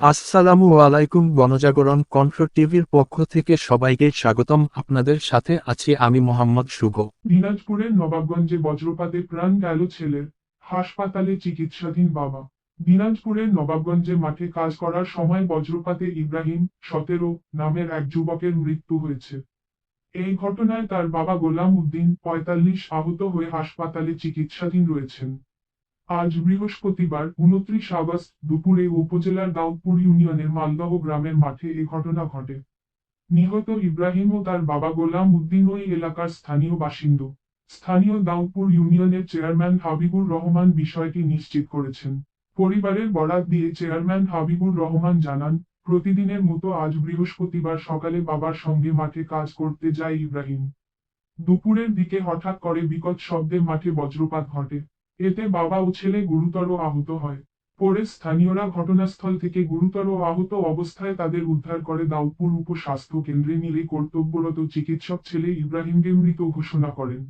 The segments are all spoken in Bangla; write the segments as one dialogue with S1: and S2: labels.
S1: আসসালামু আলাইকুম। গণজাগরণ কণ্ঠ টিভির পক্ষ থেকে সবাইকে স্বাগতম। আপনাদের সাথে আছি আমি মোহাম্মদ শুভ।
S2: দিনাজপুরের নবাবগঞ্জে বজ্রপাতে প্রাণ গেল ছেলের, হাসপাতালে চিকিৎসাধীন বাবা। দিনাজপুরের নবাবগঞ্জে মাঠে কাজ করার সময় বজ্রপাতে ইব্রাহিম 17 নামের এক যুবকের মৃত্যু হয়েছে। এই ঘটনায় তার বাবা গোলাম উদ্দিন 45 আহত হয়ে হাসপাতালে চিকিৎসাধীন রয়েছেন। আজ বৃহস্পতিবার 29 আগস্ট দুপুরে উপজেলার দাউদপুর ইউনিয়নের মালদহ গ্রামের মাঠে এ ঘটনা ঘটে। নিহত ইব্রাহিম ও তার বাবা গোলাম উদ্দিন ওই এলাকার স্থানীয় বাসিন্দা। স্থানীয় দাউদপুর ইউনিয়নের চেয়ারম্যান হাবিবুর রহমান বিষয়টি নিশ্চিত করেছেন। পরিবারের বরাত দিয়ে চেয়ারম্যান হাবিবুর রহমান জানান, প্রতিদিনের মতো আজ বৃহস্পতিবার সকালে বাবার সঙ্গে মাঠে কাজ করতে যায় ইব্রাহিম। দুপুরের দিকে হঠাৎ করে বিকট শব্দে মাঠে বজ্রপাত ঘটে। এতে বাবা ও ছেলে গুরুতর আহত হয়। পরে স্থানীয়রা ঘটনাস্থল থেকে গুরুতর আহত অবস্থায় তাদের উদ্ধার করে দাউদপুর উপস্বাস্থ্য কেন্দ্রে নিলে কর্তব্যরত চিকিৎসক ছেলে ইব্রাহিমকে মৃত ঘোষণা করেন।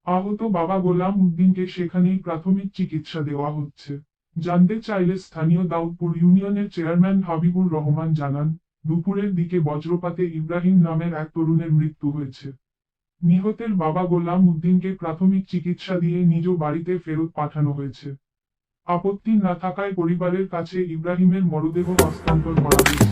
S2: আহত বাবা গোলাম উদ্দিনকে সেখানেই প্রাথমিক চিকিৎসা দেওয়া হচ্ছে। জানতে চাইলে স্থানীয় দাউদপুর ইউনিয়নের চেয়ারম্যান হাবিবুর রহমান জানান, দুপুরের দিকে বজ্রপাতে ইব্রাহিম নামের এক তরুণের মৃত্যু হয়েছে। নিহতের বাবা গোলাম উদ্দিনকে প্রাথমিক চিকিৎসা দিয়ে নিজ বাড়িতে ফেরত পাঠানো হয়েছে। আপত্তি না থাকায় পরিবারের কাছে ইব্রাহিমের মরদেহ হস্তান্তর করা হয়েছে।